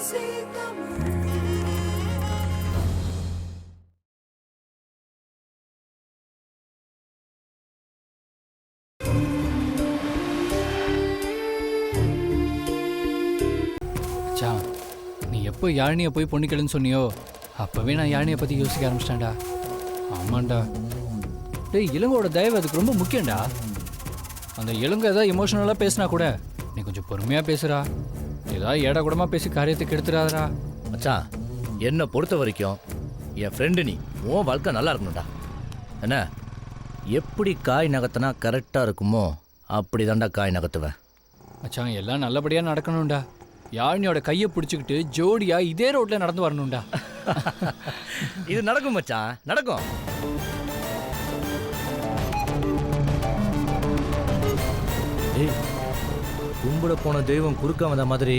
நீ எப்போ யாழினியை போய் பொண்ணுக்கலன்னு சொன்னியோ அப்போவே நான் யாழினியை பற்றி யோசிக்க ஆரம்பிச்சிட்டேன்டா. ஆமாண்டா. டேய், இளங்கோட தயவு அதுக்கு ரொம்ப முக்கியம்டா. அந்த இளங்கோ ஏதாவது எமோஷனலாக பேசினா கூட நீ கொஞ்சம் பொறுமையாக பேசுகிறா. ஏதாவது ஏடா கூடமா பேசி காரியத்துக்கு எடுத்துடாதரா. மச்சான், என்னை பொறுத்த வரைக்கும் என் ஃப்ரெண்டு நீ, உன் வாழ்க்கை நல்லா இருக்கணும்டா. என்ன, எப்படி காய் நகர்த்தினா கரெக்டாக இருக்குமோ அப்படி தான்டா காய் நகர்த்துவேன். மச்சான், எல்லாம் நல்லபடியாக நடக்கணும்டா. யாழினியோட கையை பிடிச்சிக்கிட்டு ஜோடியா இதே ரோட்ல நடந்து வரணும்டா. இது நடக்கும் மச்சான், நடக்கும். ஏய், கும்பிட போன தெய்வம் குறுக்க வந்த மாதிரி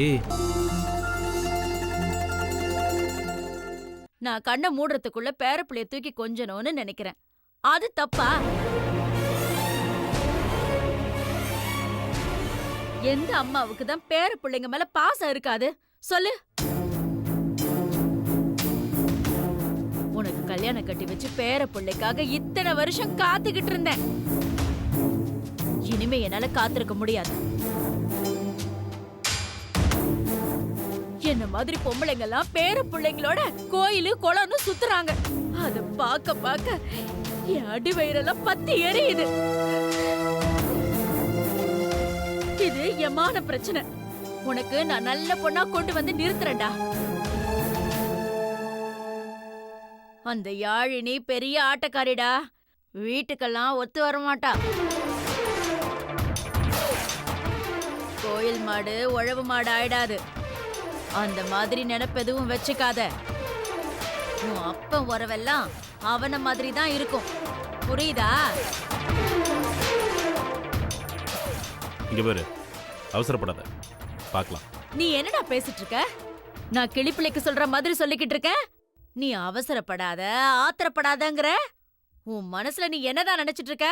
நான் கண்ணை மூடுறதுக்குள்ள பேரப்பிள்ளைய தூக்கி கொஞ்சணும்னு நினைக்கிறேன். அது தப்பா? எந்த அம்மாவுக்கு தான் பேர பிள்ளைங்க மேல பாசம் இருக்காது சொல்லு? உனக்கு கல்யாணம் கட்டி வச்சு பேர பிள்ளைக்காக இத்தனை வருஷம் காத்துக்கிட்டு இருந்தேன். இனிமே என்னால காத்திருக்க முடியாது. என்ன மாதிரி பொம்பளைங்க எல்லாம் பேர பிள்ளைங்களோட கோயிலு குளம்னு சுத்துறாங்க. அத பாக்க பாக்க என் அடி வயிறெல்லாம் பத்தி எரியுது. இது எமான பிரச்சனை. உனக்கு நான் நல்ல பொண்ணா கொண்டு வந்து நிறுத்துறேன்டா. அந்த யாழினி பெரிய ஆட்டக்காரிடா. வீட்டுக்கெல்லாம் ஒத்து வர மாட்டா. கோயில் மாடு உழவு மாடு ஆயிடாது. அந்த மாதிரி நினைப்பு எதுவும் வச்சுக்காத. உன் அப்பன் உறவெல்லாம் அவன மாதிரி தான் இருக்கும். புரியுதா? இங்க பாரு, அவசரப்படாத, பார்க்கலாம். நீ என்னடா பேசிட்டு இருக்க? நான் கிளிப்பிள்ளைக்கு சொல்ற மாதிரி சொல்லிக்கிட்டு இருக்க. நீ அவசரப்படாத, ஆத்திரப்படாதங்கற. உன் மனசுல நீ என்னதான் நினைச்சிட்டு இருக்க?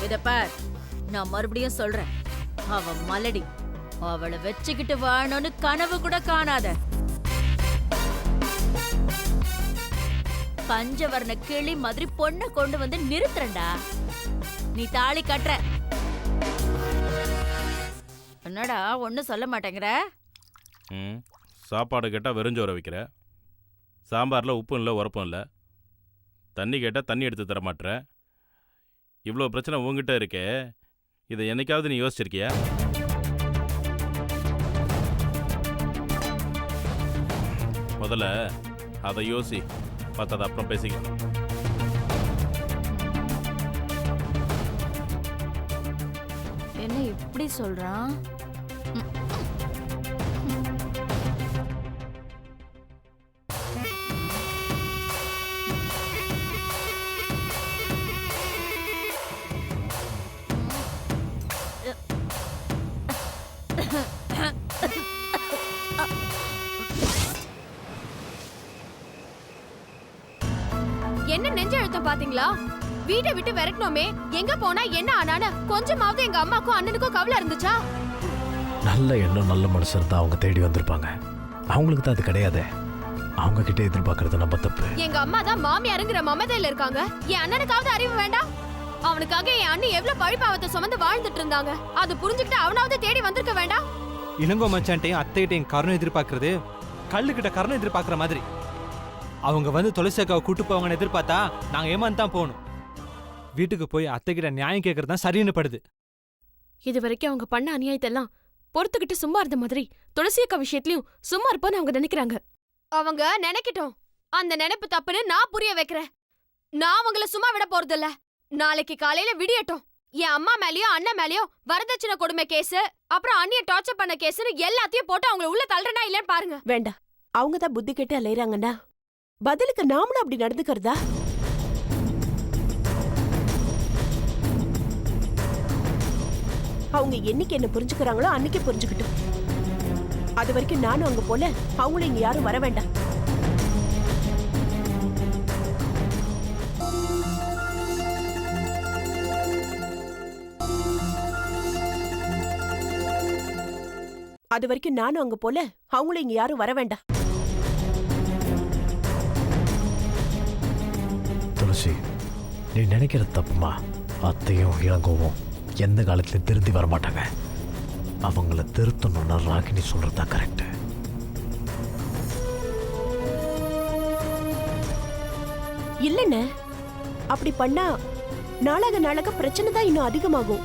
இத பார், நான் மறுபடியும் சொல்றேன். அவ மலடி. அவளை வச்சுக்கிட்டு வாழணும்னு கனவு கூட காணாத. பஞ்சவர்ண கிளி மாதிரி பொண்ணை கொண்டு வந்து நிறுத்துறண்டா. நீ தாலி கட்டுற. என்னடா ஒன்னும் சொல்ல மாட்டேங்கிற? சாப்பாடு கேட்டால் வெறுஞ்சோரை வைக்கிற. சாம்பாரில் உப்பும் இல்லை, உரப்பும் இல்லை. தண்ணி கேட்டால் தண்ணி எடுத்து தர மாட்டேற. இவ்வளோ பிரச்சனை உங்ககிட்ட இருக்கே, இதை என்னைக்காவது நீ யோசிச்சிருக்கியா? முதல்ல அதை யோசி, பார்த்ததை அப்புறம் பேசிக்கலாம். என்ன இப்படி சொல்றான்? என்ன நெஞ்ச அழுத்தம் பாத்தீங்களா? வீட்டை விட்டு விரட்டணுமே, எங்க போனா என்ன ஆனான்னு கொஞ்சமாவது எங்க அம்மாக்கும் அண்ணனுக்கும் கவலை இருந்துச்சா? நல்ல எண்ணம் நல்ல மனசு இருந்தா அவங்க தேடி வந்திருப்பாங்க. அவங்களுக்கு தான் அது கிடையாது. அவங்க கிட்ட எதிர்பார்க்கறது நம்ம தப்பு. எங்க அம்மா தான் மாமியாருங்கிற மமதையில இருக்காங்க. என் அண்ணனுக்காவது அறிவு வேண்டாம்? அவனுக்காக என் அண்ணி எவ்வளவு பழிப்பாவத்தை சுமந்து வாழ்ந்துட்டு இருந்தாங்க. அது புரிஞ்சுக்கிட்டு அவனாவது தேடி வந்திருக்க வேண்டாம்? இளங்கோ மச்சான்ட்டையும் அத்தைகிட்டையும் கருணை எதிர்பார்க்கறது கல்லுக்கிட்ட கருணை எதிர்பார்க்கற மாதிரி. அவங்க வந்து துளசி அக்காவை கூட்டு போவாங்கன்னு எதிர்பார்த்தா நாங்க ஏமாந்து தான் போகணும். வீட்டுக்கு போய் அத்தைகிட்ட நியாயம் கேட்கறது தான் சரின்னு படுது. இது வரைக்கும் அவங்க பண்ண அநியாயத்தெல்லாம் பொறுத்துக்கிட்டு சும்மா இருந்த மாதிரி துளசி அக்கா விஷயத்திலயும் சும்மா இருப்பான்னு அவங்க நினைக்கிறாங்க. அவங்க நினைக்கட்டும். அந்த நினைப்பு தப்புன்னு நான் புரிய வைக்கிறேன். நான் அவங்கள சும்மா விட போறதில்ல. நாளைக்கு காலையில விடியட்டும். என் அம்மா மேலயும் அண்ணன் மேலயும் வரதட்சணை கொடுமை கேஸ், அப்புறம் அண்ணிய டார்ச்சர் பண்ண கேஸ்னு எல்லாத்தையும் போட்டு அவங்கள உள்ள தள்ளுறனா இல்லன்னு பாருங்க. வேண்டாம். அவங்க தான் புத்தி கெட்டு அலையறாங்கன்னா பதிலுக்கு நாமளும் அப்படி நடந்துக்கிறதா? அவங்க என்னைக்கு என்ன புரிஞ்சுக்கிறாங்களோ அன்னைக்கு புரிஞ்சுக்கிட்டும். அது வரைக்கும் நானும் அங்க போல, அவங்களும் இங்க யாரும் வர வேண்டாம். அது வரைக்கும் நானும் அங்க போல, அவங்களும் இங்க யாரும் வர வேண்டாம். துளசி, நீ நினைக்கிறது தப்புமா. அத்தையும் இளங்கோவும் எந்த காலத்துலையும் திருந்தி வரமாட்டாங்க. அவங்கள திருத்தணும்னா ராகினி சொல்றதுதான் கரெக்ட். இல்லன்னு அப்படி பண்ணா நாளாக பிரச்சனை தான் இன்னும் அதிகமாகும்.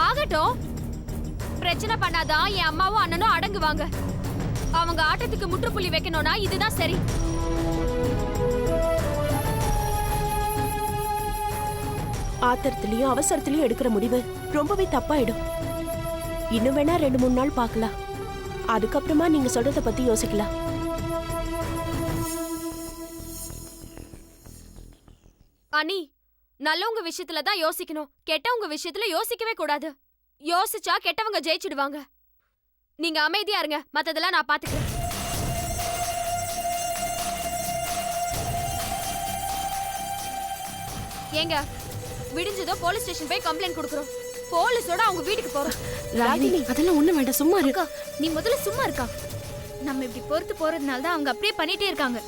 ஆகட்டும், பிரச்சனை பண்ணாதான் என் அம்மாவும் அண்ணனும் அடங்குவாங்க. அவங்க ஆட்டத்துக்கு முற்றுப்புள்ளி வைக்கணும்னா இதுதான் சரி. ஆத்திரத்திலயும் அவசரத்திலயும் எடுக்கிற முடிவு ரொம்பவே தப்பாயிடும். இன்னும் வேணா 2-3 நாள் பார்க்கலாம். அதுக்கப்புறமா நீங்க சொல்றத பத்தி யோசிக்கலாம். அனி, நல்லவங்க விஷயத்துல தான் யோசிக்கணும், கெட்டவங்க விஷயத்துல யோசிக்கவே கூடாது. யோசிச்சா கெட்டவங்க ஜெயிச்சிடுவாங்க. நீங்க அமைதியா இருங்க, மத்ததெல்லாம் நான் பாத்துக்கிறேன். ஏங்க, விடிஞ்சதோ போலீஸ் ஸ்டேஷன் போய் கம்ப்ளைண்ட் கொடுக்குறோம். போலீஸோட அவங்க வீட்டுக்கு போறோம். ராகினி, அதெல்லாம் ஒண்ணு வேண்டாம், சும்மா இரு. அக்கா, நீ முதல்ல சும்மா இருக்கா. நம்ம இப்படி பொறுத்து போறதுனால தான் அவங்க அப்படியே பண்ணிட்டே இருக்காங்க.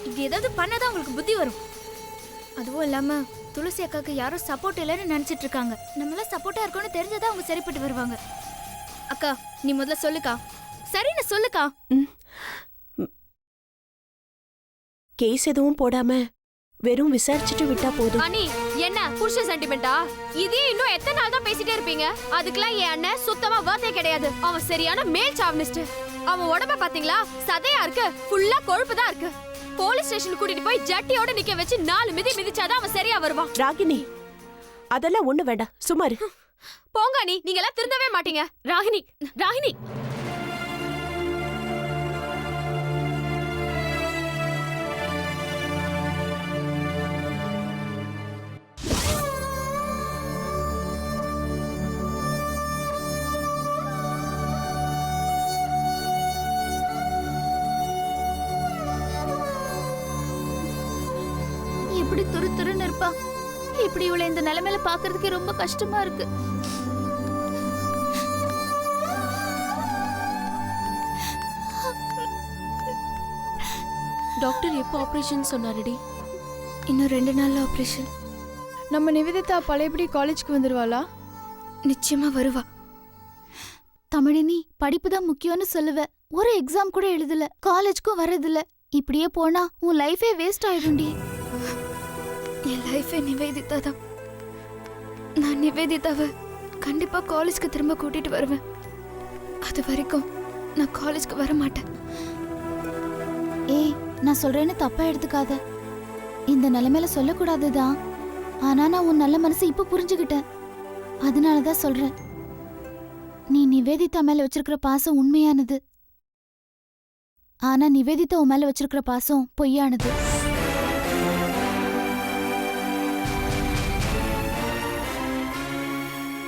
இப்படி ஏதாவது பண்ணாதான் அவங்களுக்கு புத்தி வரும். அதுவும் இல்லாம துளசி அக்காக்கு யாரும் சப்போர்ட் இல்லைன்னு நினைச்சிட்டு இருக்காங்க. நம்மளாம் சப்போர்ட்டா இருக்கோம்னு தெரிஞ்சதா அவங்க சரிப்பட்டு வருவாங்க. அக்கா, நீ முதல்ல சொல்லுக்கா. சரின்னு சொல்லுக்கா. கேஸ் எதுவும் போடாம வெறும் விசாரிச்சுட்டு விட்டா போதும். அனி, என்ன புருஷ சென்டிமெண்டா? இதே இன்னும் எத்தனை நாள் தான் பேசிட்டே இருப்பீங்க? அதுக்கெல்லாம் என் அண்ணன் சுத்தமா வார்த்தை கிடையாது. அவன் சரியான மேல் சாவனிஸ்ட். அவன் உடம்ப பாத்தீங்களா? சதையா இருக்கு, ஃபுல்லா கொழுப்பு தான் இருக்கு. போலீஸ் ஸ்டேஷன் கூட்டிட்டு போய் ஜட்டியோட நிக்க வச்சு 4 மிதி மிதிச்சாதான் அவன் சரியா வருவான். ராகினி, அதெல்லாம் ஒண்ணு வேண்டாம், சும்மா இரு. போங்க அனி, நீங்க எல்லாம் திருந்தவே மாட்டீங்க. ராகினி, ராகினி, எப்படி துரு துருன்னு இருப்பா. இப்படி இவளை இந்த நிலைமையில பாக்குறதுக்கு ரொம்ப கஷ்டமா இருக்கு. டாக்டர் எப்போ ஆபரேஷன் சொன்னாருடி? இன்னும் 2 நாள்ல ஆபரேஷன். நம்ம நிவேதிதா பழையபடி காலேஜ்க்கு வந்துருவாளா? நிச்சயமா வருவா. தமிழினி, படிப்பு தான் முக்கியம்னு சொல்லுவ. ஒரு எக்ஸாம் கூட எழுதல, காலேஜ்க்கும் வரதில்ல. இப்படியே போனா உன் லைஃபே வேஸ்ட் ஆயிடும்டி. என் லைஃபே நிவேதிதா தான். நான் நிவேதிதாவை கண்டிப்பா காலேஜ்க்கு திரும்ப கூட்டிட்டு வருவேன். அது வரைக்கும் நான் காலேஜ்க்கு வர மாட்டேன். ஏய், நான் சொல்றேன்னு தப்பா எடுத்துக்காத. இந்த நிலைமையில சொல்லக்கூடாதுதான். ஆனா நான் உன் நல்ல மனசு இப்ப புரிஞ்சுக்கிட்டேன். அதனாலதான் சொல்றேன். நீ நிவேதிதா மேல வச்சிருக்கிற பாசம் உண்மையானது. ஆனா நிவேதிதா உன் மேல வச்சிருக்கிற பாசம் பொய்யானது.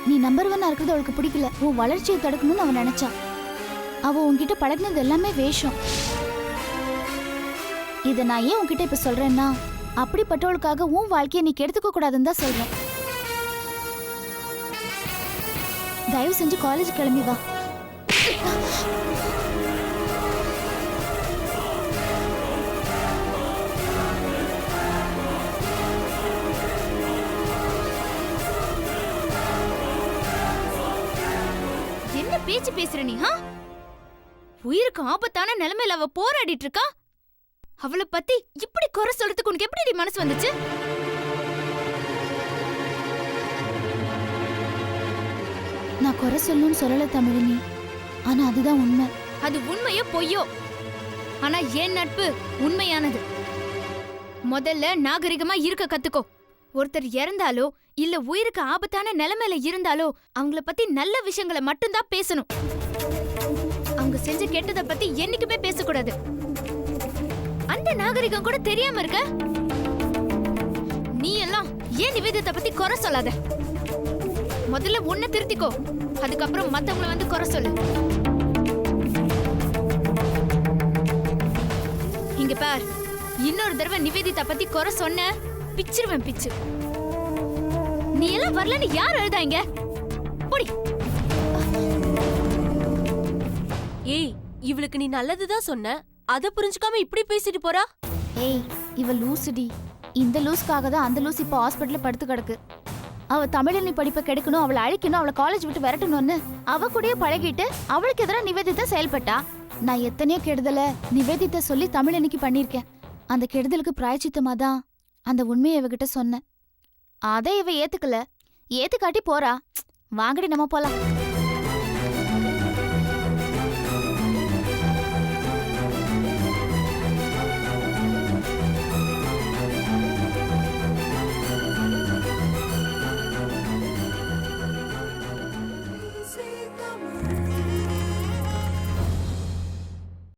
நீ நம்பர் 1 இருக்கிறது அவளுக்கு பிடிக்கல. உன் வளர்ச்சியை தடுக்கணும்னு அவன் நினைச்சா. அவ உன்கிட்ட பழகினது எல்லாமே வேஷம். இத நான் ஏன் உன்கிட்ட இப்ப சொல்றேன்னா, அப்படிப்பட்டவளுக்காக உன் வாழ்க்கையை நீ கெடுத்துக்க கூடாதுன்னு தான் சொல்றேன். தயவு செஞ்சு காலேஜ் கிளம்பி வா. என்ன பேச்சு பேசுற நீ? உயிருக்கு ஆபத்தான நிலைமையில அவ போராடிட்டு இருக்கா. அவளை பத்தி இப்படி குறை சொல்றதுக்கு உனக்கு எப்படி மனசு வந்துச்சு? நான் குறை சொல்லணும்னு சொல்லல தமிழினி. ஆனா அதுதான் உண்மை. அது உண்மையோ பொய்யோ, ஆனா என் நட்பு உண்மையானது. முதல்ல நாகரிகமா இருக்க கத்துக்கோ. ஒருத்தர் இறந்தாலோ இல்ல உயிருக்கு ஆபத்தான நிலைமையில இருந்தாலோ அவங்கள பத்தி நல்ல விஷயங்களை மட்டும்தான் பேசணும். அவங்க செஞ்ச கெட்டதை பத்தி என்னைக்குமே பேசக்கூடாது. அந்த நாகரிகம் கூட தெரியாம இருக்க. நீ எல்லாம் ஏன் நிவேதிதா பத்தி குறை சொல்லாத. முதல்ல உன்னை திருத்திக்கோ, அதுக்கப்புறம் மத்தவங்களை வந்து குறை சொல்லு. இங்க பார், இன்னொரு தடவை நிவேதிதா பத்தி குறை சொன்ன பிச்சிருவேன் பிச்சு. நீ எல்லாம் வரலன்னு யார் எழுதாங்க? போடி. ஏய், இவளுக்கு நீ நல்லதுதான் சொன்ன, அத புரிஞ்சுக்காம இப்படி பேசிட்டு போறா. ஏய், இவ லூசுடி. இந்த லூஸ்க்காக தான் அந்த லூஸ் இப்ப ஹாஸ்பிடல்ல படுத்து கிடக்கு. அவ தமிழினி படிப்பை கெடுக்கணும், அவளை அழிக்கணும், அவளை காலேஜ் விட்டு விரட்டணும்னு அவ கூடயே பழகிட்டு அவளுக்கு எதிராக நிவேதிதா செயல்பட்டா. நான் எத்தனையோ கெடுதல நிவேதிதா சொல்லி தமிழினிக்கு பண்ணிருக்கேன். அந்த கெடுதலுக்கு பிராயச்சித்தமா தான் அந்த உண்மையை இவகிட்ட சொன்னேன். அதை இவ ஏத்துக்கல. ஏத்துக்காட்டி போறா. வாங்கடி நம்ம போலாம்.